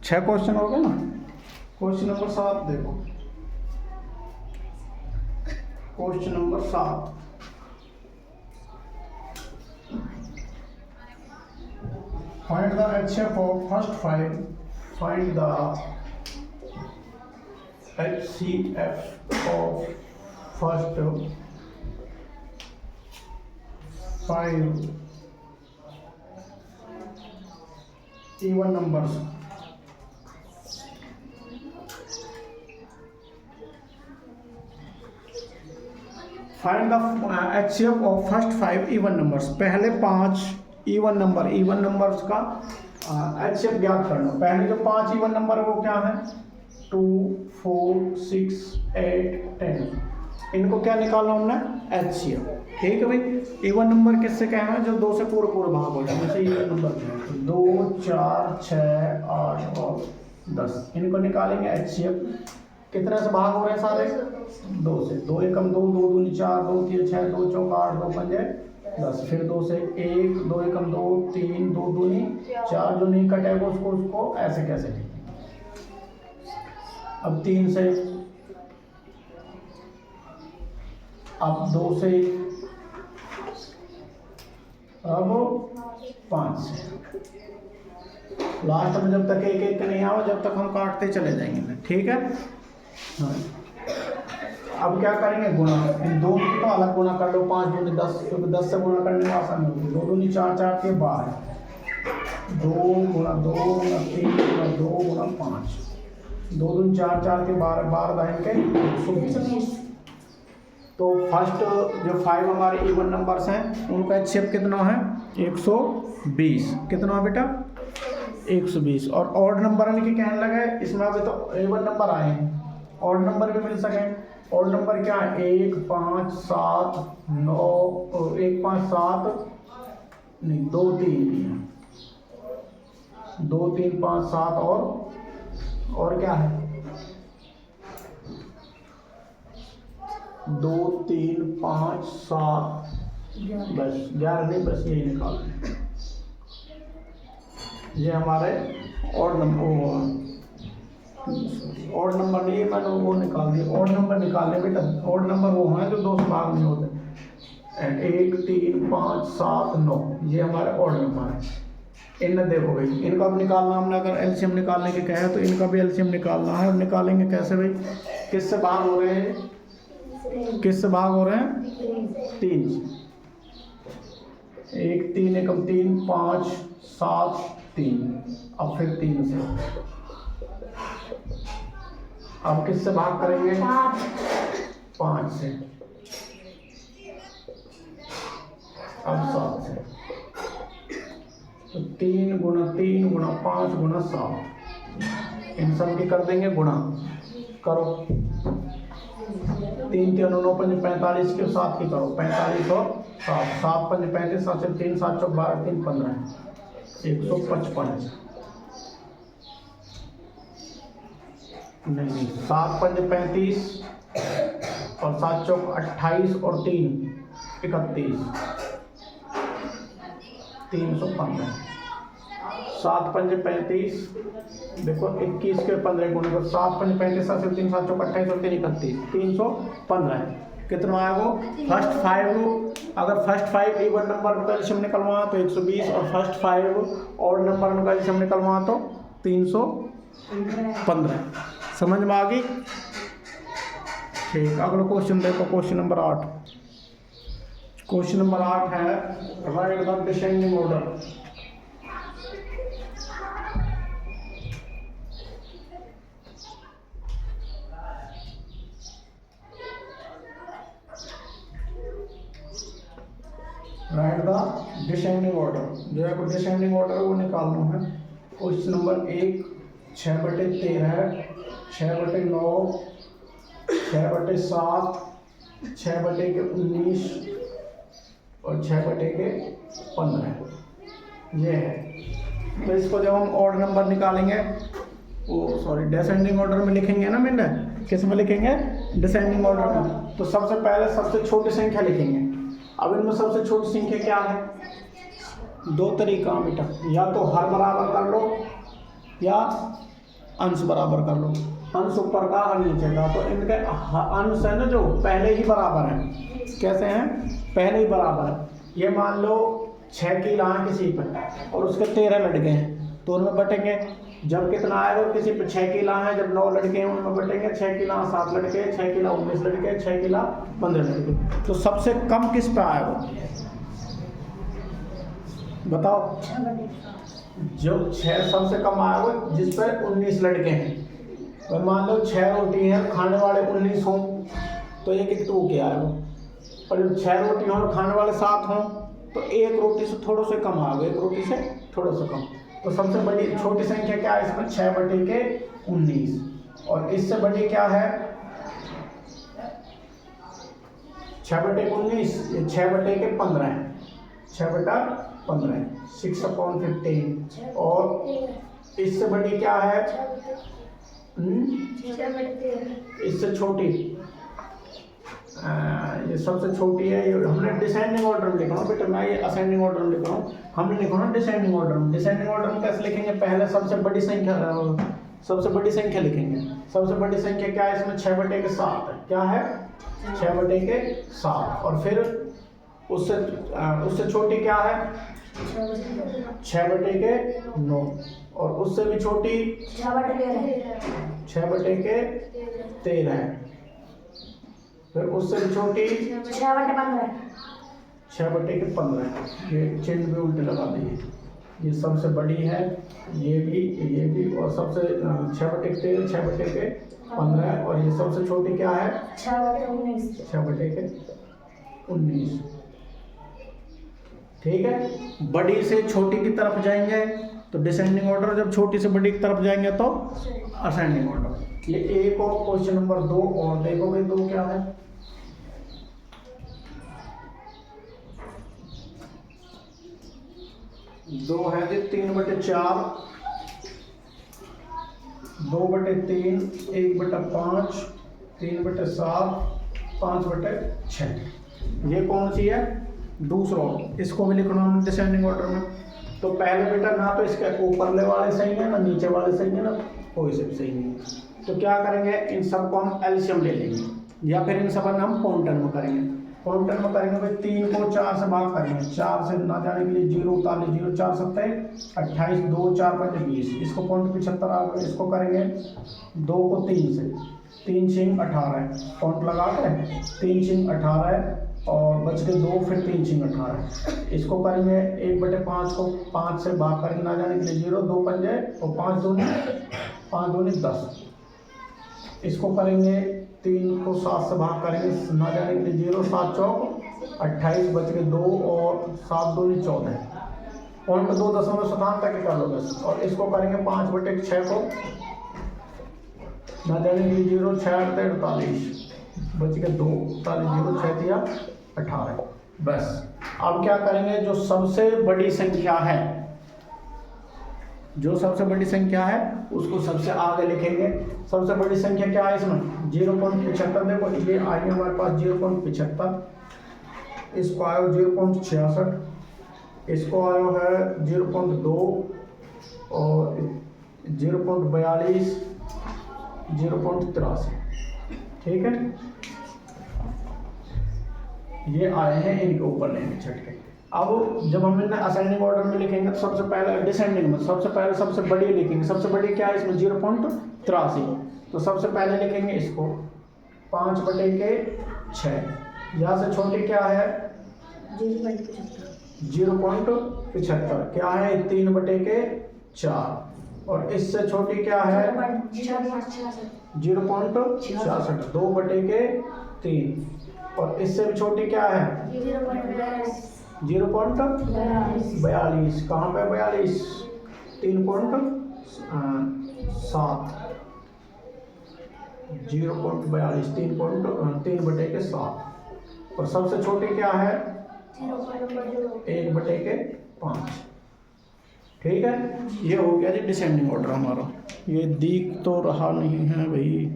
6 question हो गए ना। क्वेश्चन नंबर 7 देखो, question number 7, find the HCF of first 5, find the HCF of first 5 even numbers. Find the HCF of first 5 even numbers. पहले 5 even numbers का HCF ज्ञात करना। पहले जो 5 इवन नंबर है वो क्या है, 2, 4, 6, 8, 10। इनको क्या निकालना हमने, HCF। ठीक है भाई। इवन नंबर किससे कहना है, जो 2 से पूरे भाग हो जाए, जैसे इवन नंबर 2, 4, 6, 8 और 10। इनको निकालेंगे HCF। कितने से भाग हो रहे हैं सारे, 2 से। 2 एकम 2, 2 दूनी 4, 2 तीन 6, 2 चौक 8, 2 पंजे 10। फिर 2 से 1, 2 एकम 2, 3, 2 दूनी 4, जो नहीं कटेगा उसको ऐसे कैसे लिखेंगे। अब 3 से, अब 2 से, अब 5 से। लास्ट में जब तक एक एक नहीं आओ, जब तक हम काटते चले जाएंगे। ठीक है। हाँ। अब क्या करेंगे, गुणा। इन दो की तो अलग गुणा कर लो, 5 दूनी 10, क्योंकि 10 से गुणा करने में आसान होगी। 2 दूनी 4, 4 के 12, 2 गुणा 2 गुणा 3 गुणा 2 गुणा 5, 2 दूनी 4, 4 के 12, 12 दाइन के 120। तो फर्स्ट जो 5 हमारे इवन नंबर्स हैं उनका HCF कितना है, 120। कितना है बेटा, 120। और ऑड नंबर के कहने लगे, इसमें अभी तो इवन नंबर आए हैं, ऑड नंबर भी मिल सके। ऑड नंबर क्या है, 1, 5, 7, 9, 1, 5, 7 नहीं, 2, 3 भी है, 2, 3, 5, 7 और क्या है, 2, 3, 5, 7, बस 11 नहीं, बस यही निकाल लें। ये हमारे ऑड नंबर, ऑड नंबर नहीं, मैंने वो निकाल दिया। ऑड नंबर निकालने बेटा, ऑड नंबर वो हैं जो 2 से भाग नहीं होते। 1, 3, 5, 7, 9, ये हमारे ऑड नंबर है। इनमें देखो भाई, इनका भी निकालना हमने, अगर LCM निकालने के कहे तो इनका भी LCM निकालना है। निकालेंगे कैसे भाई, किससे भाग हो रहे हैं, किससे भाग हो रहे हैं, 3 से। 1, 3 एकम 3, 5, 7, 3। अब फिर 3 से, अब किससे भाग करेंगे, 5 से। अब 7 से। तो 3 गुणा 3 गुणा 5 गुणा 7, इन सब की कर देंगे गुणा। करो, 3 3 9 5 45 के 7 की करो, 45 और 7, 7 5 35, 7 से 3, 7 चौक 12, 3 15, 155। नहीं, 7 5 35 और 7 चौक 28 और 3 31, 315। 7 5 35, देखो 21 के 15 गुणे को, 7 5 35, 7 से 3, 7 चौक 28 और 3 31, 315। कितना आया वो, फर्स्ट 5, अगर फर्स्ट 5 इवन नंबर का LCM निकलवा तो 120, और फर्स्ट 5 ऑड नंबर का LCM निकलवा तो 315। समझ में आ गई। ठीक, अगला क्वेश्चन देखो, क्वेश्चन नंबर 8। क्वेश्चन नंबर 8 है, right the descending order. Right the descending order. जो है डिसेंडिंग ऑर्डर वो निकालना है। क्वेश्चन नंबर 1, 6/13, 6/9, 6/7, 6/19 और 6/15 ये है। तो इसको जब हम ऑड नंबर निकालेंगे, डिसेंडिंग ऑर्डर में लिखेंगे ना मैंने, किस में लिखेंगे, डिसेंडिंग ऑर्डर में। तो सबसे पहले सबसे छोटी संख्या लिखेंगे। अब इनमें सबसे छोटी संख्या क्या है, 2 तरीका बेटा, या तो हर बराबर कर लो या अंश बराबर कर लो, अंश ऊपर का और नीचे का, तो इनके अंश है ना जो पहले ही बराबर है। कैसे हैं? पहले ही बराबर है। ये मान लो 6 किला हैं किसी पर और उसके 13 लड़के हैं, तो उनमें बटेंगे। जब कितना आएगा, किसी पे 6 किला हैं, जब 9 लड़के हैं उनमें बटेंगे। 6 किला 7 लड़के, 6 किला 19 लड़के, 6 किला 15 लड़के। तो सबसे कम किस पे आएगा बताओ? जो 6 सबसे कम आएगा जिस पर 19 लड़के हैं। तो मान लो 6 रोटी हैं, खाने वाले 19 हों, तो एक एक तो क्या आएगा। और जब 6 रोटी हों और खाने वाले 7 हों, तो एक रोटी से थोड़ा सा कम आ गया, एक रोटी से थोड़ा सा कम। तो सबसे बड़ी छोटी संख्या क्या है इसमें? 6 बटे के 19। और इससे बड़ी क्या है? 6 बटे के 19, ये 6 बटे के 15 है। 6 बटा 15, 6/15। और इससे बड़ी क्या है? इससे छोटी, ये सबसे छोटी है। ये हमने डिसेंडिंग ऑर्डर में लिखा हूँ बेटा, मैं ये असेंडिंग ऑर्डर में लिख रहा हूँ। हमने लिखा ना डिसेंडिंग ऑर्डर में। डिसेंडिंग ऑर्डर में कैसे लिखेंगे? पहले सबसे बड़ी संख्या लिखेंगे। सबसे बड़ी संख्या क्या है इसमें? 6 बटे के 7 है। क्या है? 6 बटे के 7। और फिर उससे छोटी क्या है? 6 बटे के 9। और उससे भी छोटी 6 बटे के 13 है। फिर उससे भी छोटी 6 बटे के 15। ये चिन्ह भी उल्टे लगा दिए। ये सबसे बड़ी है, ये भी और सबसे 6 बटे के 13, 6 बटे के 15। और ये सबसे छोटी क्या है? 6 बटे के 19। ठीक है। बड़ी से छोटी की तरफ जाएंगे तो डिसेंडिंग ऑर्डर, जब छोटी से बड़ी की तरफ जाएंगे तो असेंडिंग ऑर्डर। ये एक और क्वेश्चन नंबर 2 और देखोगे। 2 क्या है? 2 है जी 3/4, 2/3, 1/5, 3/7, 5/6। ये कौन सी है? दूसरा। इसको भी लिखना है डिसेंडिंग ऑर्डर में। तो पहले बेटा ना तो इसके ऊपरले वाले सही है, ना नीचे वाले सही है, ना कोई से भी सही नहीं है। तो क्या करेंगे? इन सबको हम एलसीएम ले लेंगे, या फिर इन सब हम काउंटर में करेंगे। काउंटर में करेंगे भाई 3 को 4 से भाग करेंगे। 4 से ना जाने के लिए 0 उतार ली, 0 4 7 28, 2 4 5 20। इसको पॉइंट 75 आ गए। इसको करेंगे 2 को 3 से, 3 6 18, पॉइंट लगा के 3 6 18 और बच के 2, फिर 3 6 18। इसको करेंगे 1/5 को 5 से भाग करेंगे, ना जाने के लिए 0, 2 पंजे और 5 दूनी 10। इसको करेंगे 3 को 7 से भाग करेंगे, ना जाने के लिए 0, 7 चौक 28, बच के 2 और 7 दूनी 14। पॉइंट 2.7 तक कर लो बस। और इसको करेंगे 5/6 को, ना जाने के लिए 0, 6 48, बच के 2, 0 6 दिया 18। बस। अब क्या करेंगे? जो सबसे बड़ी संख्या है, उसको सबसे आगे लिखेंगे। सबसे बड़ी संख्या क्या है इसमें? 0.75। देखो ये आई है हमारे पास 0.75, इसको आयो 0.66, इसको आयो है 0.2 और 0.42, 0.83। ठीक है। ये आए हैं इनके ऊपर लेंगे झटके। अब जब हम इन्हें असेंडिंग ऑर्डर में लिखेंगे तो सबसे पहले डिसेंडिंग में सबसे पहले सबसे बड़ी लिखेंगे। सबसे बड़ी क्या है इसमें? 0.83। तो सबसे पहले लिखेंगे इसको 5/6। यहाँ से छोटी क्या है? 0.75। क्या है? 3/4। और इससे छोटी क्या है? 0.66, 2/3। और इससे भी छोटी क्या है? 0.42। कहाँ पे 42? 3.7, 0.42, 3/7। और सबसे छोटी क्या है? 1/5। ठीक है। ये हो गया जी डिसेंडिंग ऑर्डर हमारा। ये दिख तो रहा नहीं है भाई,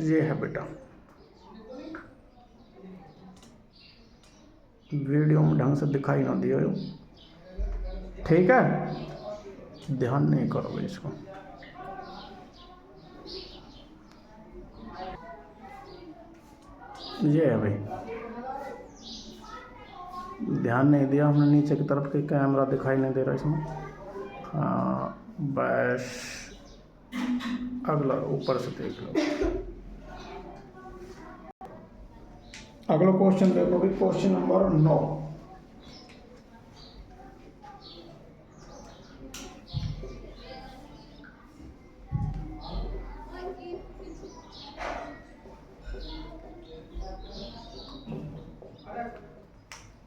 ये है बेटा। वीडियो में ढंग से दिखाई ना दिया। ठीक है। ध्यान नहीं करोगे इसको। ये है भाई, ध्यान नहीं दिया हमने, नीचे की तरफ के कैमरा दिखाई नहीं दे रहा इसमें। हाँ बस, अगला ऊपर से देख लो। अगला क्वेश्चन देखो भी, क्वेश्चन नंबर 9।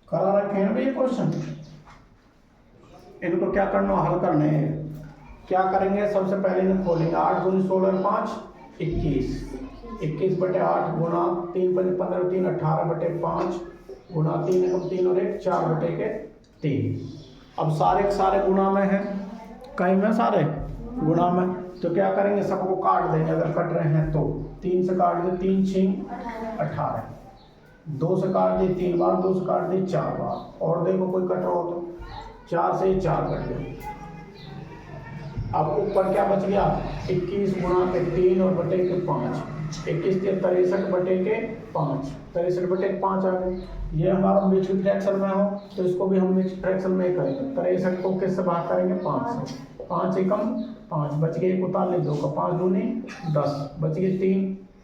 करा रखे हैं भाई क्वेश्चन, इनको क्या करना, हल करने हैं। क्या करेंगे, सबसे पहले इन्हें खोलेंगे। 8 दूनी 16 5 21, 21 बटे 8 गुणा 3 बटे 15 3 18 बटे 5 गुणा 3 एकम 3 और 1 4 बटे के 3। अब सारे के सारे गुणा में है, कई में सारे गुणा में, तो क्या करेंगे, सबको काट देंगे। अगर कट रहे हैं तो 3 से काट दे, 3 6 18, 2 से काट दी 3 बार, 2 से काट दी 4 बार, और देखो कोई कट रहा हो तो 4 से 4 कट गए। अब ऊपर क्या बच गया, 21 गुणा के 3 और बटे के 5, 21 63 बटे के 5, 63 बटे के 5 आ गए। ये हमारा मिक्स्ड फ्रैक्शन में हो तो इसको भी हम मिक्स्ड फ्रैक्शन में ही करेंगे। 63 को किससे भाग करेंगे, 5 से, 5 एकम 5, बच गए 41, 2 का 5 दूनी 10, बच गए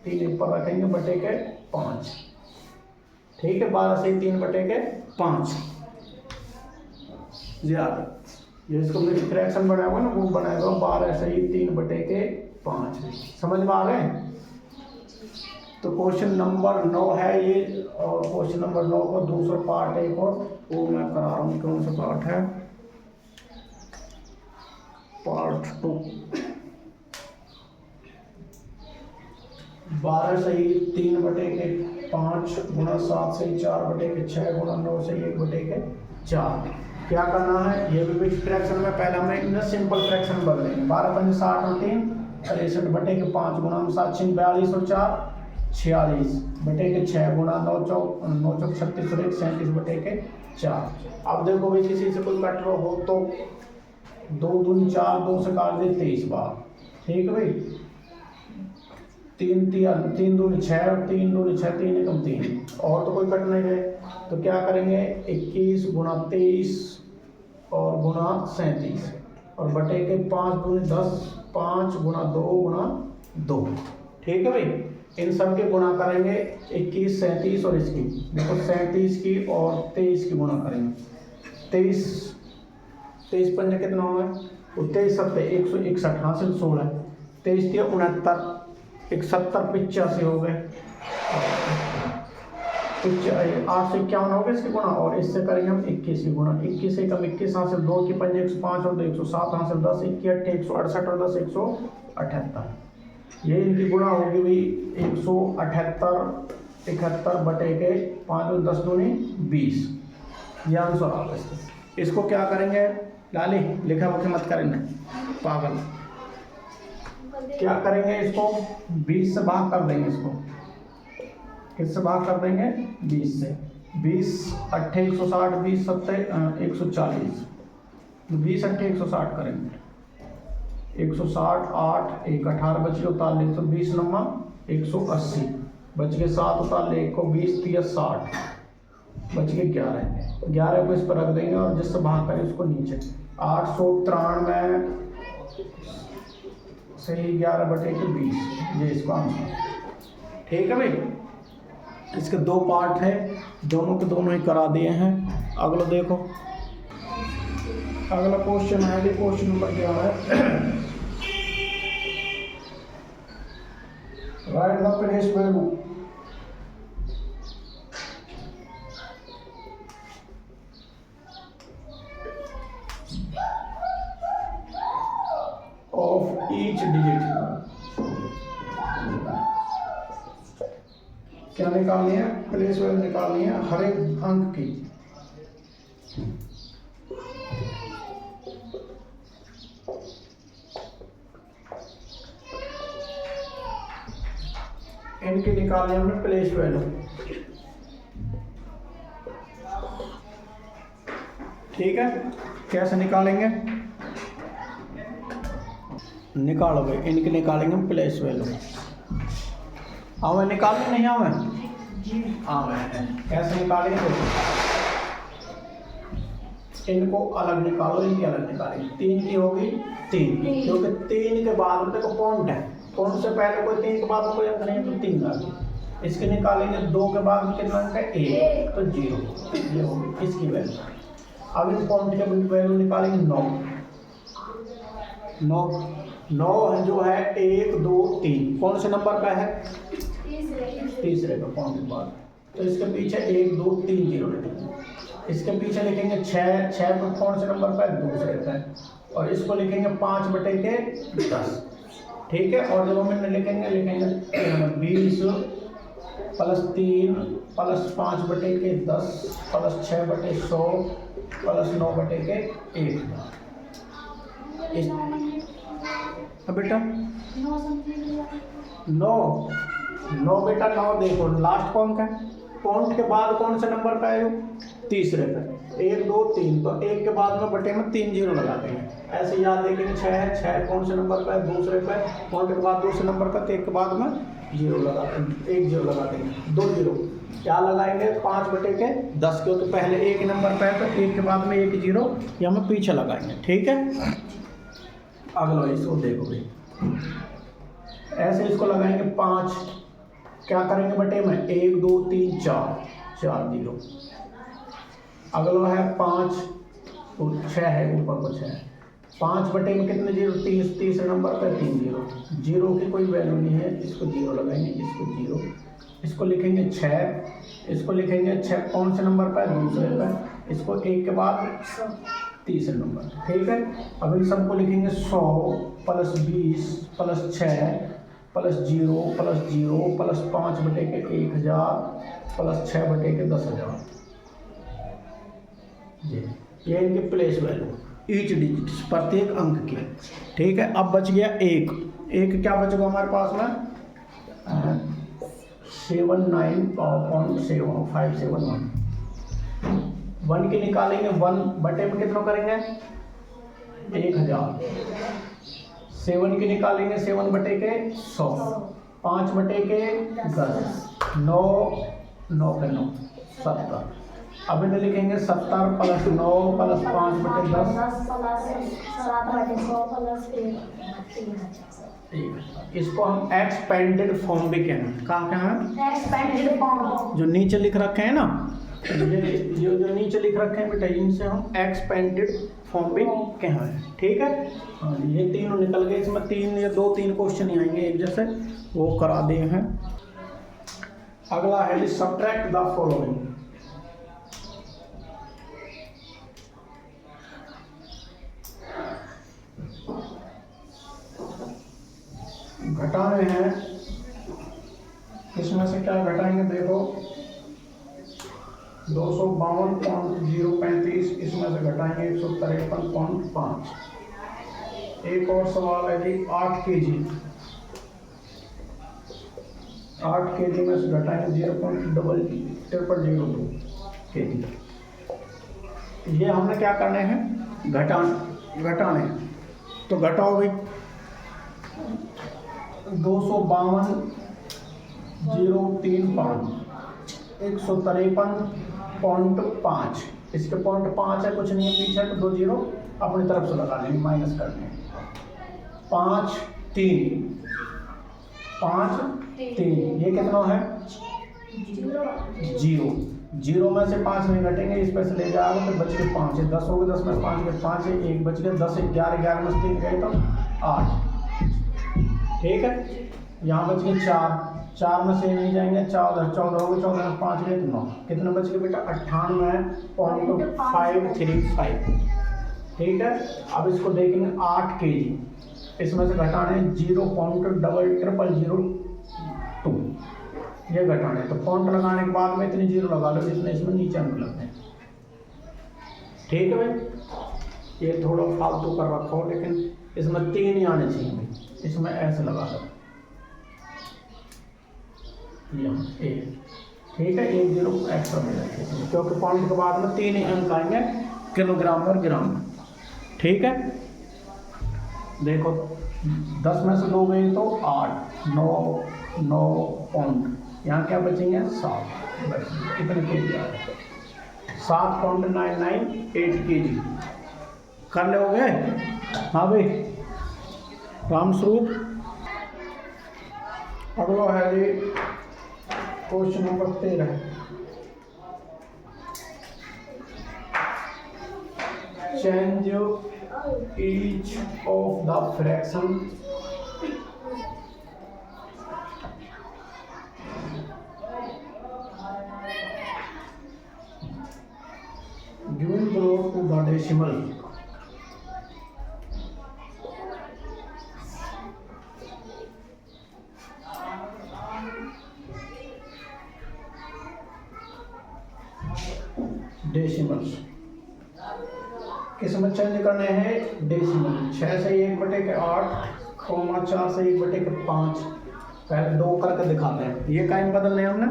3 ऊपर रखेंगे बटे के 5। ठीक है, 12 से 3 बटे के 5 ज्यादा, ये इसको मिक्स फ्रैक्शन बनाएगा ना, वो बनाएगा 12 से 3 बटे के 5। समझ में आ गए। तो क्वेश्चन नंबर 9 है ये, और क्वेश्चन नंबर 9 को दूसरा पार्ट है एक और, वो मैं करा रहा हूँ। कौन सा पार्ट है, पार्ट 2। 12 से 3 बटे के 5 गुणा 7 से 4 बटे के 6 गुणा 9 से 1 बटे के 4। क्या करना है, ये भी मिक्स फ्रैक्शन में पहले हमें इन्हें सिंपल फ्रैक्शन बदलेंगे। 12 पंजे 60 और 3 63 बटे के 5 गुणा 7 6 42 और 4 46 बटे के 6 गुणा 9 चौक 36 और 1 37 बटे के 4। अब देखो भाई, किसी से कोई कट रहा हो तो 2 दूनी 4, 2 से काट दे 23 बार। ठीक है भाई, 3 दूनी 6 और 3 दूनी 6, 3 एकम 3, और तो कोई कट नहीं गए। तो क्या करेंगे, 21 गुणा 23 और गुणा 37 और बटे के 5 दूनी 10, 5 गुणा 2 गुणा 2। ठीक है भाई, इन सब के गुणा करेंगे, 21 37 और इसकी देखो 37 की और 23 की गुणा करेंगे। 23 पंजे कितना होगा, 23 सत्ते 161 हासिल 16, 23 3 69, 71 85 हो गए, 8 से 51 हो गए इसके गुणा, और इससे करेंगे हम 21 की गुणा। 21 से कम 21 हासिल 2 की पंजे 105 और 2 107 हासिल 10 21 168 और 10 178। ये इनकी गुणा होगी भी 178 71 बटे के 5 और 10 दूनी 20। ये आंसर आ गया। इसको क्या करेंगे, लाली लिखा वक्त मत करेंगे पागल, क्या करेंगे, इसको 20 से भाग कर देंगे। इसको किससे भाग कर देंगे, 20 से। 20 8 160, 20 7 140, 20 8 160 करेंगे, 160 8 1 18 बच गए 39, 120 नंबर 180 बच गए 7 उतार 1 को 20 30 60 बच गए 11 को इस पर रख देंगे, और जिससे भाग करें उसको नीचे। 893 से 11 बटे के 20, ये इसको आंसर। ठीक है भाई, इसके 2 पार्ट है, दोनों के दोनों ही करा दिए हैं। अगला देखो, अगला क्वेश्चन है, ये क्वेश्चन नंबर क्या है, right the place value of each digit. क्या निकालनी है, प्लेस वैल्यू निकालनी है हर एक अंक की। इनकी निकालनी है हमने प्लेस वैल्यू। ठीक है, कैसे निकालेंगे, निकालो भाई, इनके निकालेंगे हम प्लेस वैल्यू। आवे निकालने नहीं आवे? आवे। कैसे निकालेंगे? इनको अलग निकालो, इनकी अलग निकालेंगे। 3 की होगी 3, क्योंकि 3 के बाद में देखो पॉइंट है, पॉइंट से पहले कोई 3 के बाद में कोई अंक नहीं है तो 3 लगा। इसके निकालेंगे 2 के बाद में कितना अंक है? 1, तो 0। ये होगी इसकी वैल्यू। अब इन पॉइंट के वैल्यू निकालेंगे 9 जो है 1 2 3 कौन से नंबर का है? तीसरे का पॉइंट के बाद। तो इसके पीछे 1 2 3 0 लिखेंगे। इसके पीछे लिखेंगे 6 को कौन से नंबर पर है? दूसरे पे। और इसको लिखेंगे 5/10। ठीक है। और जब हम लिखेंगे 20 + 3 + 5/10 + 6/100 + 9/1। बेटा 9 बेटा 9 देखो लास्ट कौन का है? पॉइंट के बाद कौन से नंबर का है? तीसरे पे। 1 2 3, तो 1 के बाद में बटे में 3 0 लगा देंगे। ऐसे याद देखेंगे 6 है, 6 कौन से नंबर पे है? दूसरे पे। पॉइंट के बाद दूसरे नंबर पे, तो 1 के बाद में 0 लगा देंगे, 1 0 लगा देंगे। 2 0 क्या लगाएंगे? 5/10, क्योंकि पहले 1 नंबर पे है तो 1 के बाद में 1 0 ये हमें पीछे लगाएंगे। ठीक है। अगला इसको देखो भाई, ऐसे इसको लगाएंगे 5, क्या करेंगे बटे में? 1 2 3 4 0। अगला है 5 तो 6 है, ऊपर को 6 है। 5 बटे में कितने 0? तीसरे नंबर पर 3 0। 0 की कोई वैल्यू नहीं है, इसको 0 लगाएंगे, इसको 0। इसको लिखेंगे 6, इसको लिखेंगे 6 कौन से नंबर पर? दूसरे पर। इसको 1 के बाद तीसरे नंबर। ठीक है। अब इन सबको लिखेंगे 100 + 20 + 6 + 0 + 0 + 5/1000 + 6/10,000। ये इनके प्लेस वैल्यू ईच डिजिट, प्रत्येक अंक की। ठीक है। अब बच गया 1 क्या बचेगा हमारे पास में? 79.571। 1 की निकालेंगे, 1 बटे में कितना करेंगे? 1000। 7 की निकालेंगे, 7/100। 5/10, 9 के 9 70। अब इन्हें लिखेंगे 70 + 9 + 5/10। इसको हम एक्सपेंडेड फॉर्म भी कहते हैं। कहाँ एक्सपेंडेड फॉर्म जो नीचे लिख रखे हैं ना, ये जो नीचे लिख रखे हैं बेटा, इनसे हम एक्सपेंडेड फॉर्म भी कहते हैं। ठीक है। ये तीनों निकल गए। इसमें 3 या 2-3 क्वेश्चन ही आएंगे एक जैसे, वो करा दिए हैं। अगला है सब्ट्रैक्ट द फॉलोइंग। घटाने हैं, इसमें से क्या घटाएंगे? देखो 252.035, इसमें से घटाएंगे 153.5। एक और सवाल है जी 8 kg, 8 kg में से घटाएंगे 0.0002 kg। ये हमने क्या करने हैं? घटाने। तो घटाओ भाई 252.035 153.5। इसके पॉइंट 5 है, कुछ नहीं है पीछे, तो 2 0 अपनी तरफ से लगा लेंगे, माइनस करने हैं। 5 3 ये कितना है? 0 में से 5 नहीं घटेंगे, इस पर से ले जाओगे तो बच के 5 है। 10 हो गए, 10 में 5 के 5 है, 1 बच गया। 10 11 में से 3 गए तो 8। ठीक है। यहाँ बच गए 4 में से नहीं जाएंगे, 14 हो गए, 14 में 5 गए तो 9। कितने बच गए बेटा? 98.535। ठीक है। अब इसको देखेंगे 8 kg, इसमें से घटाने 0.0002 ये घटाने। तो पॉइंट लगाने के बाद में इतने 0 लगा लो जितने इसमें नीचे अंक लगते हैं। ठीक है भाई। ये थोड़ा फालतू कर रखा हो, लेकिन इसमें 3 ही आने चाहिए भाई। इसमें ऐसे लगा दो, ठीक है। 1 0 एक्स्ट्रा मिल जाएगा, क्योंकि पॉइंट के बाद में 3 ही अंक आएंगे, किलोग्राम और ग्राम में। ठीक है। देखो 10 में से 2 गए तो 8, 9 पॉइंट, यहाँ क्या बचेंगे 7, बस इतने के जी आ रहे, 7.998 kg कर लोगे। हाँ भाई रामस्वरूप। अगला है जी question number 13, change each of the fraction given below to the decimal. Decimals किस में चेंज करने हैं? डेसिमल। 6 से 1/8, 4 से 1/5, पहले 2 करके दिखाते हैं। ये कायम बदलने हमने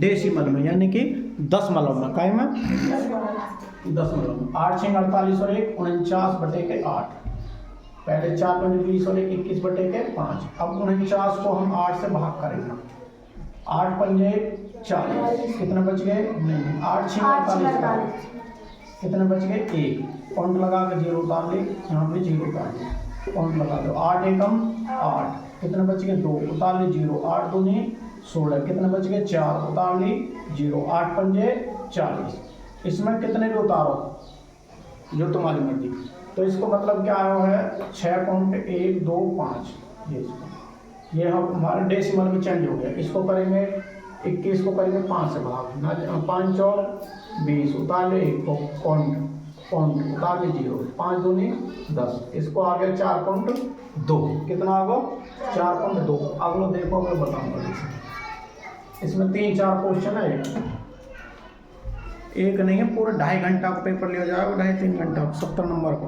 डेसिमल में, यानी कि दशमलव में। कायम में दशमलव में। 8 6 48 और 1 49/8। पहले 4 5 20 और 1 21/5। अब 49 को हम 8 से भाग करेंगे। 8 पंजे 40, कितने बच गए? नहीं, 8 6 48, कितने बच गए? 1। पॉइंट लगा के 0 उतार ली, यहाँ पे 0 उतार ली, पॉइंट लगा दो। 8 एकम 8, कितने बच गए? 2 उतार ली 0। 8 दूनी 16, कितने बच गए? 4 उतार ली 0। 8 पंजे 40। इसमें कितने भी उतारो जो तुम्हारी मर्जी। तो इसको मतलब क्या है? 6.125। ये हमारे डेसिमल में चेंज हो गया। इसको करेंगे 21 को करेंगे 5 से भाग, 5 और 20 उतार ले 1 को, पॉइंट उतार ले 0। 5 दूनी 10। इसको आ गया 4.2। कितना आ गया? 4.2। अगलो देखो, अगर बताऊंगा। इसमें 3-4 क्वेश्चन है, एक नहीं है, पूरा 2.5 घंटा का पेपर लिया जाएगा, 2.5-3 घंटा 70 नंबर को।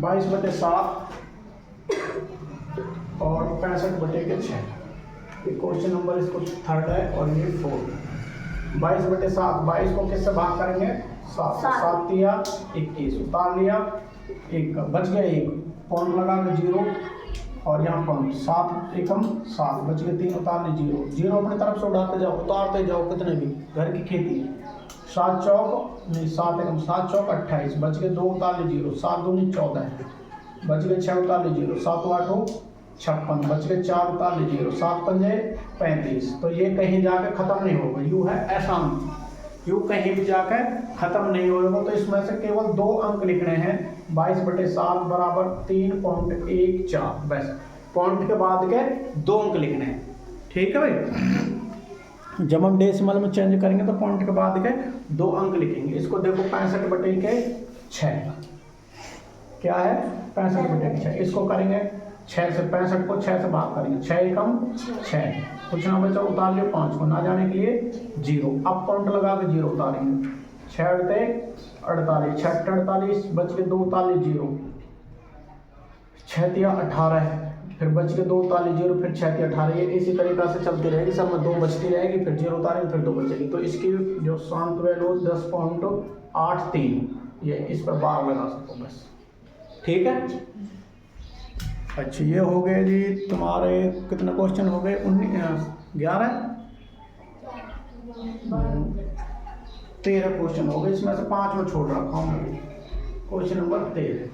22/7 और 65/6। ये क्वेश्चन नंबर इसको 3rd है और ये 4th। 22/7, 22 को किससे भाग करेंगे? 7। 7 दिया 21, उतार लिया 1, बच गया 1, पॉइंट लगा के 0 और यहाँ पॉइंट। 7 एकम 7, बच गए 3, उतार ले 0। अपनी तरफ से उड़ाते जाओ, उतारते जाओ, कितने भी, घर की खेती। 7 चौक नहीं, 7 एकम 7 चौक 28, बच गए 2, उतार ले 0। 7 दूनी 14, बच गए 6, उतार ले 0। 7 8 56, बच गए 4, उतार ले 0। 7 पंजे 35। तो ये कहीं जाकर खत्म नहीं होगा, यू है आसान, यू कहीं भी जाकर खत्म नहीं होगा। तो इसमें से केवल 2 अंक लिखने हैं। 22/7 बराबर 3.14, बस पॉइंट के बाद के 2 अंक लिखने हैं। ठीक है भाई। जब हम डेसिमल में चेंज करेंगे तो पॉइंट के बाद के 2 अंक लिखेंगे। इसको देखो 65/6 क्या है? 65/6। इसको करेंगे 6 से, 65 को 6 से भाग करेंगे। 6 एकम 6, कुछ ना बचा, उतार लियो 5 को, ना जाने के लिए 0। अब पॉइंट लगा के 0 उतारेंगे। 6 48, 6 48, बच के 2, उतार ले 0। 6 तिया 18, फिर बच के 2, उतार ले 0, फिर 6 तिया 18। ये इसी तरीक़ा से चलती रहेगी, सब में 2 बचती रहेगी, फिर 0 उतारेंगे, फिर 2 बचेगी। तो इसकी जो शांत वैल्यू 10.83, ये इस पर बार लगा सकते हो बस। ठीक है। अच्छा, ये हो गए जी तुम्हारे कितने क्वेश्चन हो गए? 11 13 क्वेश्चन हो गए। इसमें से 5 में छोड़ रखा हूँ। Question number 13।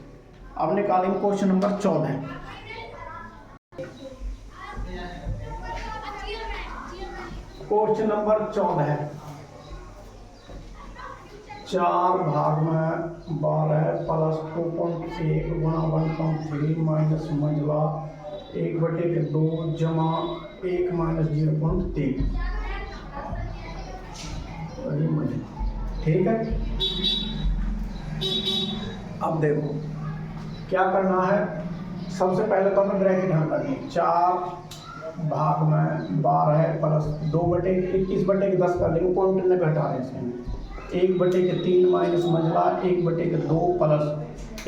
अब निकालेंगे क्वेश्चन नंबर 14। क्वेश्चन नंबर 14 है। 4 भाग में 12 प्लस 2.1 गुणा 1.3 माइनस मंझला 1/2 जमा 1 माइनस 0.3। ठीक है। अब देखो क्या करना है। सबसे पहले तो हमें ब्रैकेट हल करनी है। 4 भाग में 12 प्लस 2/21/10 कर लेंगे, पॉइंट ने घटा रहे हैं। 1/3 माइनस मंझला 1/2 प्लस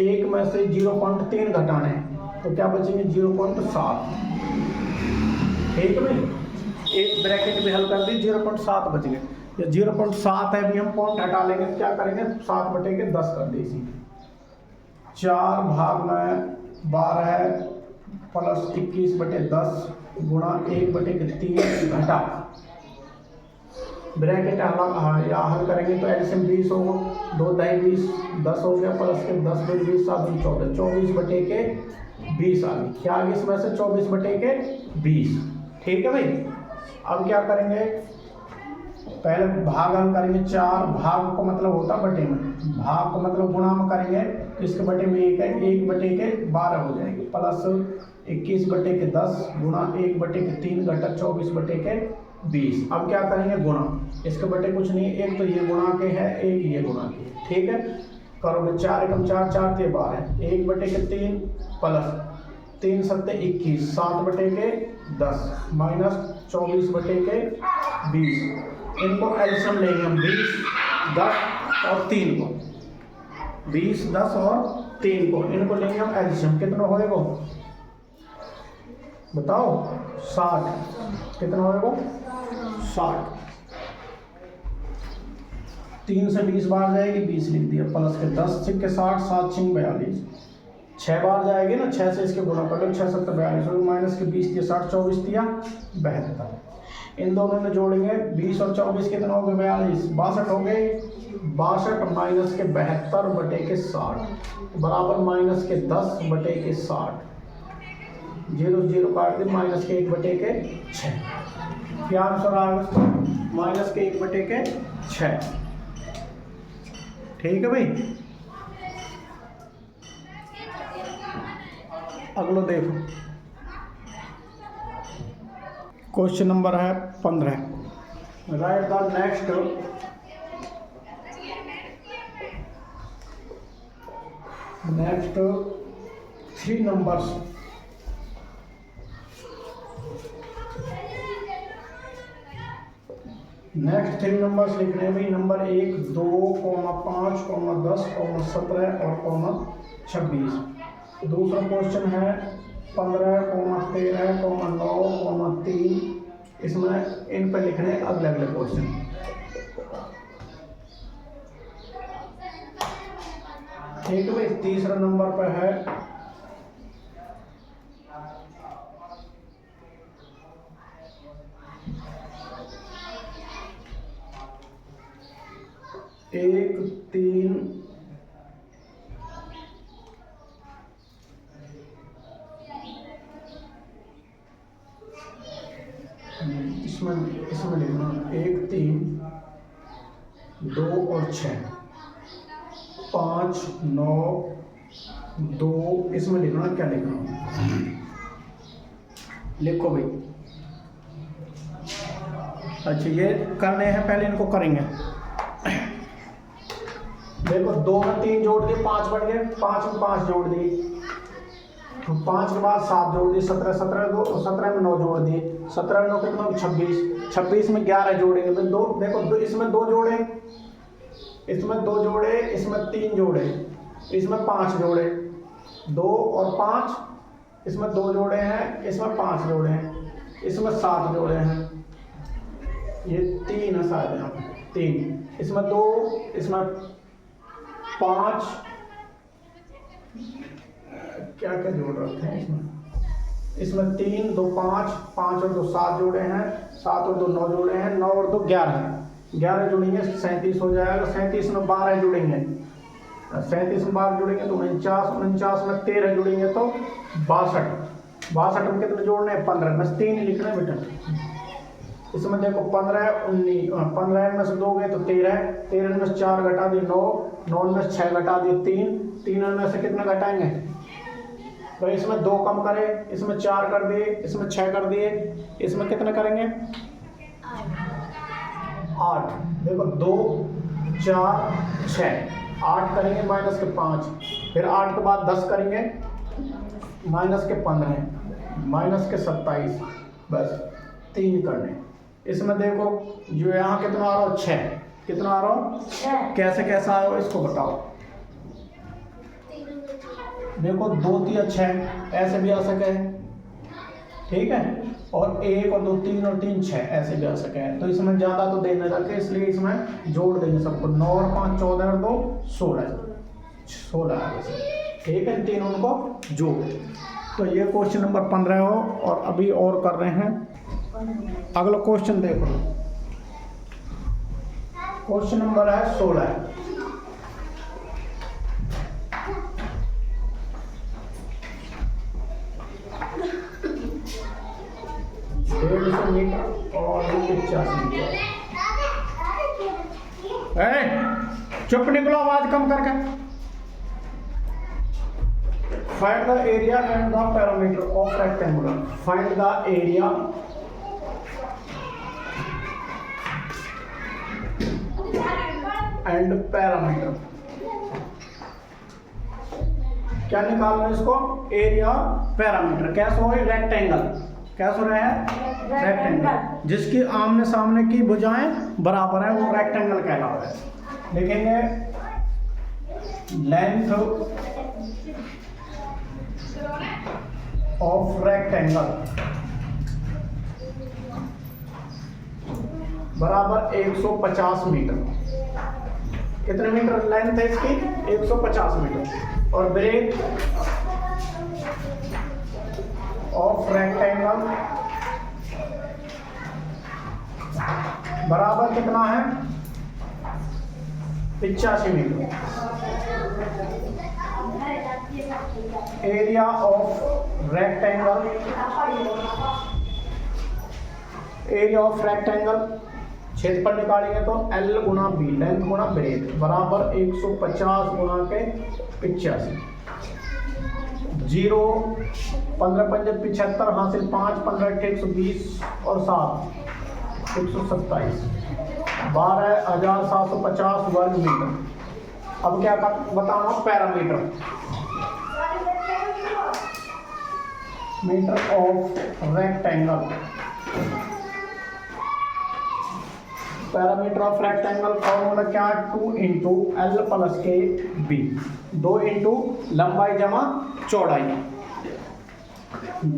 1 में से 0.3 घटाना है, तो क्या बचेंगे? 0.7। ठीक है भाई। एक ब्रैकेट भी हल कर दी, 0.7 बच गए। ये 0.7 है, भी हम पॉइंट हटा लेंगे, क्या करेंगे? 7/10 कर दी इसी। 4 भाग में 12 प्लस 21/10 गुणा 1/3 घटा ब्रैकेट हल करेंगे तो एलसीएम 20 होगा, 2 दाई 20 10 हो गया, प्लस के 10 2 20 7 14 24/20 आ गई। क्या आ गई इसमें से 24/20। ठीक है भाई। अब क्या करेंगे, पहले भाग हम करेंगे 4, भाग को मतलब होता बटे में, भाग को मतलब गुणा में करेंगे तो इसके बटे में 1 है, 1/12 हो जाएगी, प्लस 21/10 गुणा 1/3 घटा 24/20। अब क्या करेंगे गुणा, इसके बटे कुछ नहीं, एक तो ये गुणा के है, एक ये गुणा के। ठीक है, करोगे 4 एकम 4 4 के 12 1/3 प्लस 3 7 21 7/10 माइनस 24/20। इनको एलसीएम लेंगे हम 20 10 और 3 को, 20 10 और 3 को इनको लेंगे हम एलसीएम। कितना होएगा बताओ, 60। कितना होएगा 60। 3 से 20 बार जाएगी, 20 लिख दिया, प्लस के 10 सिक्के 60 7 6 42 6 बार जाएगी ना, 6 से इसके गुणा कर लो, 6 7 42 माइनस के 20 दिया 60 24 दिया 72। इन दोनों में जोड़ेंगे 20 और 24 कितना हो गए 42 62 हो गए, 62 माइनस के 72/60 बराबर माइनस के 10/60 0 0 काट दे, माइनस के 1/6। क्या आंसर आ गया, माइनस के 1/6। ठीक है भाई। अगला देखो, क्वेश्चन नंबर है 15। Right the next 3 numbers. Next 3 numbers लिखने में नंबर 1 2 5 10 17 और 26। दूसरा क्वेश्चन है 15 13 9 3। इसमें इन पे लिखने अगले अगले क्वेश्चन। ठीक है भाई। तीसरा नंबर पर है 1 3 इसमें लिखना 1 3 2 और 6 5 9 2। इसमें लिखना क्या लिखना, लिखो भाई। अच्छा ये करने हैं, पहले इनको करेंगे। देखो 2 में 3 जोड़ दिए 5 बन गए, 5 में 5 जोड़ दिए, 5 के बाद 7 जोड़ दिए 17 17 में 9 जोड़ दिए, 17 में 9 कितना 26 में 11 जोड़ेंगे। तो 2 देखो इसमें 2 जोड़े, इसमें 2 जोड़े, इसमें 3 जोड़े, इसमें 5 जोड़े, 2 और 5, इसमें 2 जोड़े हैं, इसमें 5 जोड़े हैं, इसमें 7 जोड़े हैं, ये 3 है शायद यहाँ पे 3, इसमें 2, इसमें 5, क्या क्या जोड़ रखे हैं इसमें 3 2 5 5 और 2 7 जोड़े हैं, 7 और 2 9 जोड़े हैं, 9 और 2 11 जोड़ेंगे 37 हो जाएगा। 37 में 12 जुड़ेंगे, 37 में 12 जुड़ेंगे तो 49 में 13 जुड़ेंगे तो 62 में कितने जोड़ने हैं 15, बस 3 लिखना बेटा। इसमें देखो 15 में से 2 गए तो 13 में से 4 घटा दिए 9 में से 6 घटा दिए 3 में से कितना घटाएंगे, तो इसमें 2 कम करें, इसमें 4 कर दिए, इसमें 6 कर दिए, इसमें कितने करेंगे 8। देखो 2 4 6 8 करेंगे माइनस के 5, फिर 8 के बाद 10 करेंगे माइनस के 15 माइनस के 27, बस 3 करने। इसमें देखो जो यहाँ कितना आ रहा हो 6, कितना आ रहा हो 6, कैसे कैसा आया हो इसको बताओ। देखो 2 3 6 ऐसे भी आ सके, ठीक है, और 1 और 2 3 और 3 6 ऐसे भी आ सके हैं। तो इसमें ज़्यादा तो देने लगे, इसलिए इसमें जोड़ देंगे सबको। 9 और 5 14 और 2 16 16 आ गए। ठीक है, तीनों को जोड़। तो ये क्वेश्चन नंबर 15 हो, और अभी और कर रहे हैं। अगला क्वेश्चन देखो, क्वेश्चन नंबर है 16। मीटर और 50 मीटर। चुप निकलो, आवाज कम करके। Find the area and the perimeter of rectangle. Find the area and perimeter. क्या निकालना है इसको? Area, parameter. कैसे हो? रेक्टेंगल। कैसे हो रहा है? रेक्टेंगल। जिसकी आमने सामने की भुजाएं बराबर है वो रेक्टेंगल कहलाता है। लिखेंगे लेंथ ऑफ रेक्टेंगल बराबर 150 मीटर। कितने मीटर लेंथ है इसकी? 150 मीटर। और ब्रेथ ऑफ रेक्टेंगल बराबर कितना है? 85 metre. Area of rectangle, area of rectangle क्षेत्रफल निकालेंगे तो L गुना बी, लेंथ गुना ब्रेथ, बराबर 150 गुना के 85। 0 15 पंजे 75 हासिल 5 15 120 और 7 127 12,750 वर्ग मीटर। अब क्या बताना? Parameter, metre of rectangle. Parameter of rectangle formula क्या? 2 इंटू एल प्लस के बी। 2 इंटू लंबाई जमा चौड़ाई।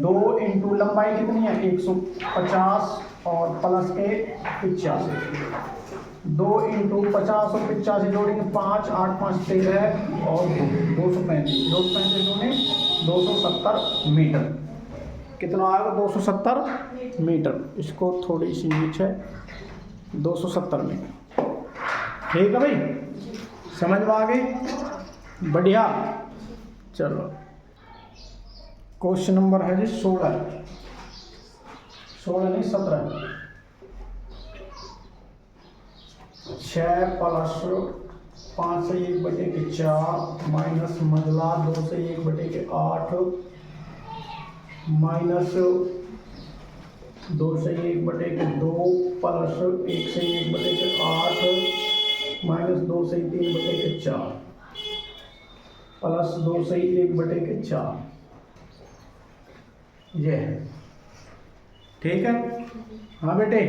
2 इंटू लंबाई कितनी है? 150 और प्लस के 85। 2 इंटू 50 और 85 जोड़ेंगे 5 8 5 13 और 235। 235 जोड़े 270 मीटर। कितना आएगा? 270 मीटर। इसको थोड़ी सी नीचे 270 मीटर। ठीक है भाई, समझ में आ गई? बढ़िया। चलो क्वेश्चन नंबर है जी 16 नहीं 17। 6 प्लस 5 से 1 बटे के 4 माइनस मंझला 2 से 1 बटे के 8 माइनस 2 से 1 बटे के 2 प्लस 1 से 1 बटे के 8 माइनस 2 से 3 बटे के 4 प्लस 2 से 1 बटे के 4। ये है। ठीक है? हाँ बेटे,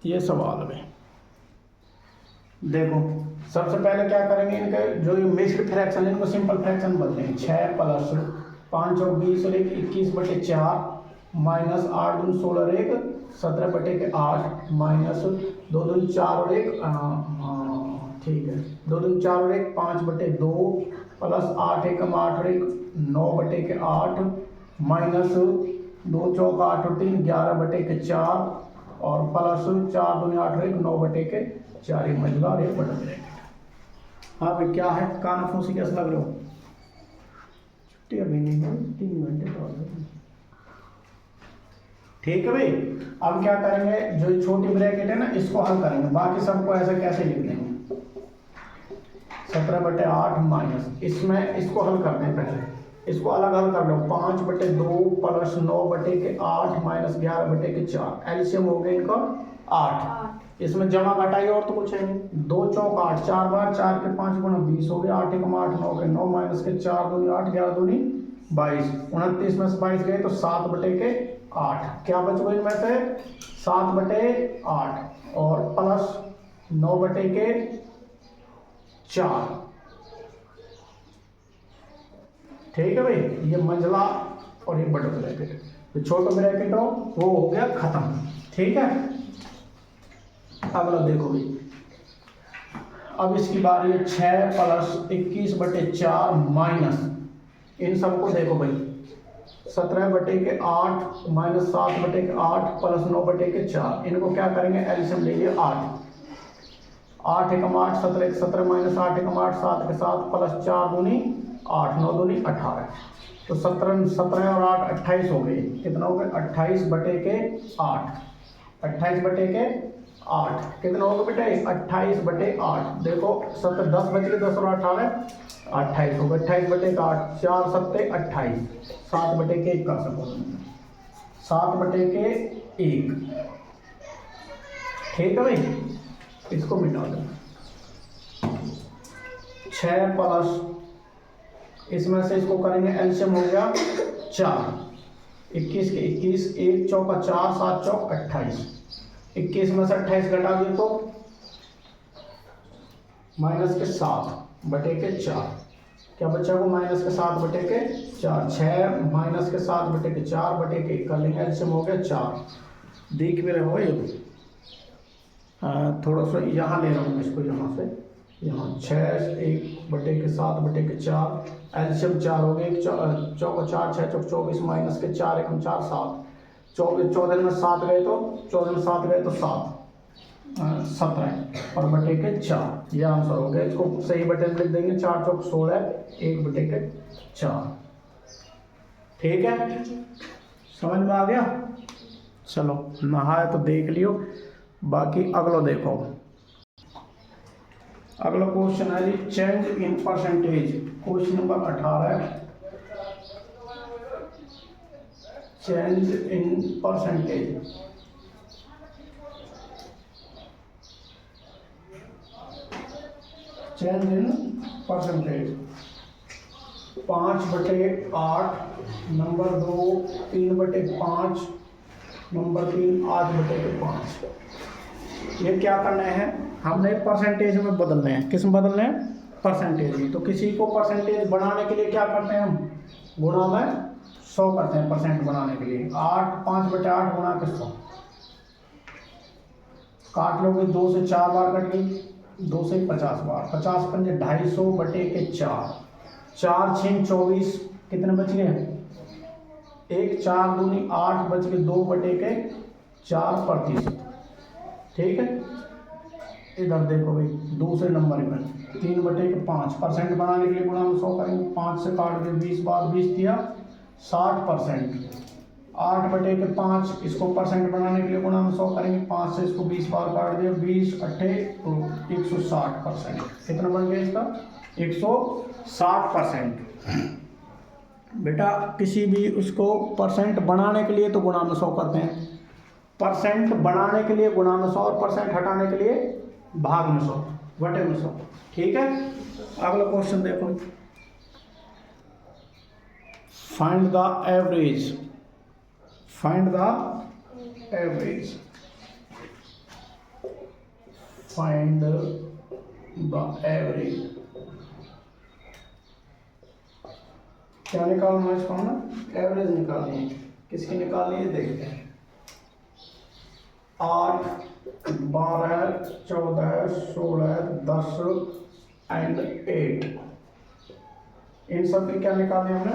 ये सवाल है। देखो सबसे पहले क्या करेंगे, इनके जो ये मिक्स्ड फ्रैक्शन है इनको सिंपल फ्रैक्शन बदलेंगे। 6 प्लस 5 और 20 और 21 बटे 4 माइनस 8 दूनी 16 और 1 17 बटे के 8 माइनस 2 दूनी 4 और 1 ठीक है 2 दूनी 4 और 1 5 बटे 2 प्लस 8 एकम 8 और 1 9 बटे के 8 माइनस 2 चौक 8 और 3 11 बटे के 4 और प्लस 4 दूनी 8 और 1 9 बटे के 4 एक मंजिला और एक बटा ब्रैकेट। हाँ भाई क्या है? काना फूसी कैसे लग रहे हो? छुट्टी अभी नहीं है, 3 घंटे तो। ठीक है भाई, अब क्या करेंगे, जो छोटी ब्रैकेट है ना इसको हल करेंगे, बाकी सबको ऐसे कैसे लिख देंगे। 17 बटे 8 माइनस, इसमें इसको हल करते हैं पहले, इसको अलग हल कर लो। 5 बटे 2 प्लस 9 बटे के 8 माइनस 11 बटे के 4 एलसीएम हो गया इनका 8। इसमें जमा घटाई और तो कुछ है नहीं। 2 चौक 8 4 बार 4 के 5 गुना 20 हो गया 8 एकम 8 9 के 9 माइनस के 4 दूनी 8 11 दूनी 22 29 में से 22 गए तो 7 बटे के 8 क्या बच गए इनमें से 7 बटे 8 और प्लस 9 बटे के 4। ठीक है भाई, ये मंझला और ये बड़ा ब्रैकेट, तो छोटा ब्रैकेट हो वो हो गया खत्म। ठीक है, अगला देखो भाई, अब इसकी बारी है 6 प्लस 21/4 माइनस, इन सबको देखो भाई 17/8 माइनस 7/8 प्लस 9/4, इनको क्या करेंगे एलसीएम लेंगे 8, 8 एकम 8, 17 एक 17 माइनस 8 एकम 8, 7 के 7 प्लस 4 दूनी 8, 9 दूनी 18, तो 17 और 8 28 हो गए, कितना हो गया 28/8, 28/8 कितना होगा बेटा 28/8, देखो 17 10 बच गए, 10 और 18 28 होगा, 28/8, 4 7 28, 7/1 कर सको, 7/1, ठीक है भाई, इसको मिटा दो। 6 प्लस इसमें से इसको करेंगे एलसीएम हो गया 4, 21 के 21, 1 चौका 4, 7 चौक 28, 21 में से 28 घटा दिए तो माइनस के 7/4, क्या बच्चा को माइनस के 7/4, 6 माइनस के 7/4/1 कर लेंगे, एलसीएम हो गया 4, देख भी रहे हो ये, थोड़ा सा यहाँ ले रहा हूँ इसको, यहाँ से यहाँ 6 1/7/4, एलसीएम 4 हो गए, 1 चौका 4, 6 चौक 24 माइनस के 4 एकम 4 7, 14 में 7 गए तो 14 में 7 गए तो 7, 17 और /4, यह आंसर हो गया, इसको सही बटन लिख देंगे, 4 चौक 16, 1/4, ठीक है, समझ में आ गया, चलो नहाए तो देख लियो, बाकी अगला देखो, अगला क्वेश्चन है जी change in percentage, question number 18, change in percentage, change in percentage, 5/8, number 2 3/5, number 3 8/5, ये क्या करना है, हमने परसेंटेज में बदलने हैं, किस में बदलने हैं, परसेंटेज में, तो किसी को परसेंटेज बढ़ाने के लिए क्या करते हैं हम, गुणा में 100 करते हैं, परसेंट बनाने के लिए 5/8 गुणा के 100, काट लोगे 2 से 4 बार कट गई, 2 से 50 बार, 50 पंजे 250/4, 4 6 24, कितने बच गए 1, 4 दूनी 8, बच गए 2/4%, ठीक है, इधर देखो भाई दूसरे नंबर में 3/5, परसेंट बनाने के लिए गुणा में 100 करेंगे, 5 से काट के 20 बार, 20 दिया 60%, 8/5, इसको परसेंट बनाने के लिए गुणा में 100 करेंगे, 5 से इसको 20 बार काट दिया, 20 8 160%, कितना बन गया इसका 160%, बेटा किसी भी उसको परसेंट बनाने के लिए तो गुणा में 100 करते हैं, परसेंट बनाने के लिए गुणा में 100 और परसेंट हटाने के लिए भाग में 100 बटे में 100, ठीक है, अगला क्वेश्चन देखो, find the average, find the average, find the average, क्या निकालना है इसको, ना एवरेज निकालनी है, किसकी निकालनी है देखते हैं, 8 12 14 16 10 एंड 8, इन सब की क्या निकालनी है, हमने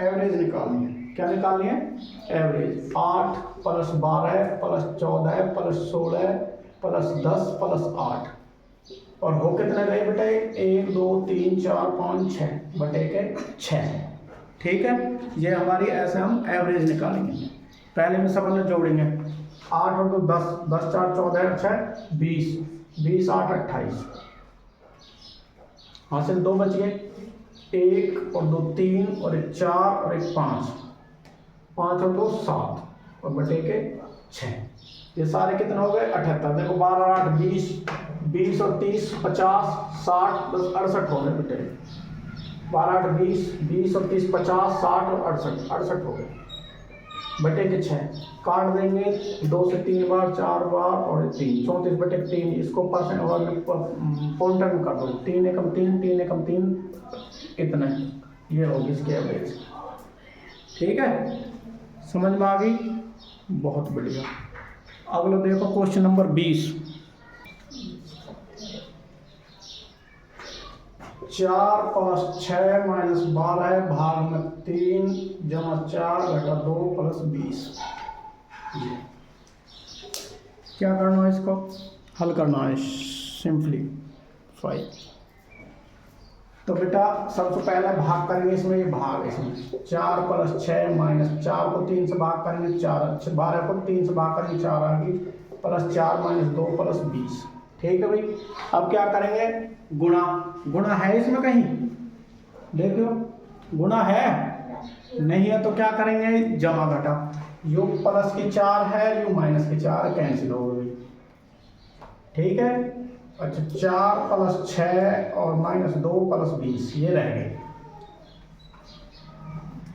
एवरेज निकालनी है, क्या निकालनी है average, 8 plus 12 plus 14 plus 16 plus 10 plus 8, और हो कितने गए बेटे 1 2 3 4 5 6 बटे के 6, ठीक है, ये हमारी ऐसे हम एवरेज निकालेंगे, पहले में सब हमने जोड़ेंगे, 8 और 2 10, 10 4 14 6 20, 20 8 28, हासिल 2 बच गए, 1 और 2 3 और 1 4 और 1 5, 5 और 2 7 और बटे के 6, ये सारे कितने हो गए 78, देखो 12 और 8 20, 20 और 30 50 60 10 68 हो गए बेटे, 12 8 20, 20 और 30 50 60 और 68 हो गए, बटे के 6, काट देंगे 2 से 3 बार 4 बार और 3, 34/3, इसको परसेंट और पॉइंटर में कर दो, 3 एकम 3 3 एकम 3, इतना ये होगी इसकी एवरेज, ठीक है, समझ में आ गई, बहुत बढ़िया, अगला देखो क्वेश्चन नंबर 20, 4 + 6 - 12 भाग में 3 जमा 4 घटा 2 प्लस 20। क्या करना है, इसको हल करना है सिंपलीफाई। तो बेटा सबसे पहले भाग करेंगे इसमें, ये भाग है इसमें 4 + 6 - 4 को 3 से भाग करेंगे 4, 12 को 3 से भाग करेंगे 4 आ गई, प्लस 4 - 2 प्लस 20। ठीक है भाई। अब क्या करेंगे, गुणा। गुणा है इसमें कहीं, देखो गुणा है नहीं है, तो क्या करेंगे, जमा घटा। यू प्लस की 4 है, यू माइनस की 4 कैंसिल हो गई। ठीक है। अच्छा 4 + 6 और -2 प्लस 20 ये रह गए।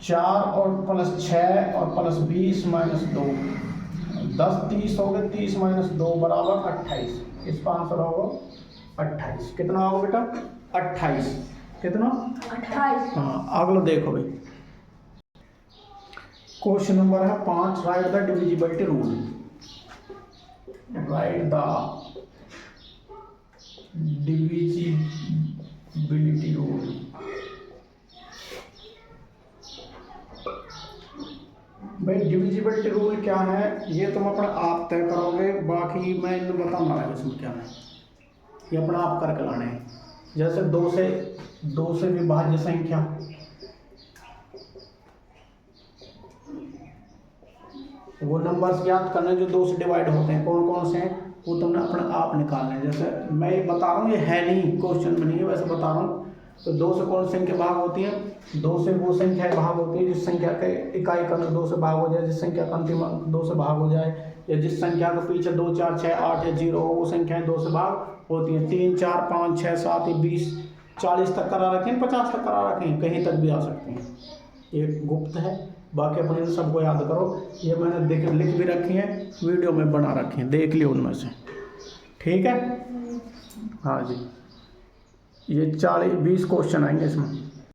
4 और प्लस 6 और प्लस 20 - 2 10 30 हो गए, 30 - 2 बराबर 28। इसका आंसर होगा 28। कितना होगा बेटा, 28। कितना, 28। हाँ अगला देखो भाई, क्वेश्चन नंबर है 5। Right the divisibility rule. Right the divisibility rule. भाई डिविजिबिलिटी रूल क्या है, ये तुम अपना आप तय करोगे, बाकी मैं इन्हें बताऊंगा इसमें क्या है, ये अपना आप करके लाने हैं। जैसे 2 से विभाज्य संख्या, वो नंबर्स ज्ञात करने जो 2 से डिवाइड होते हैं, कौन कौन से हैं वो तुमने अपने आप निकालने हैं। जैसे मैं ये बता रहा हूँ, ये है नहीं क्वेश्चन में नहीं है, वैसे बता रहा हूँ। तो 2 से कौन संख्या भाग होती है, 2 से वो संख्या भाग होती है जिस संख्या के इकाई का 2 से भाग हो जाए, जिस संख्या का अंतिम अंक 2 से भाग हो जाए, या जिस संख्या के पीछे 2 4 6 8 या 0 हो, वो संख्याएं 2 से भाग होती हैं। 3 4 5 6 7 20 40 तक करा रखे हैं, 50 तक करा रखे हैं, कहीं तक भी आ सकते हैं। ये गुप्त है, बाकी अपने सबको याद करो। ये मैंने लिख भी रखी है, वीडियो में बना रखे हैं, देख लियो उनमें से। ठीक है, हाँ जी। ये 20 क्वेश्चन आएंगे इसमें।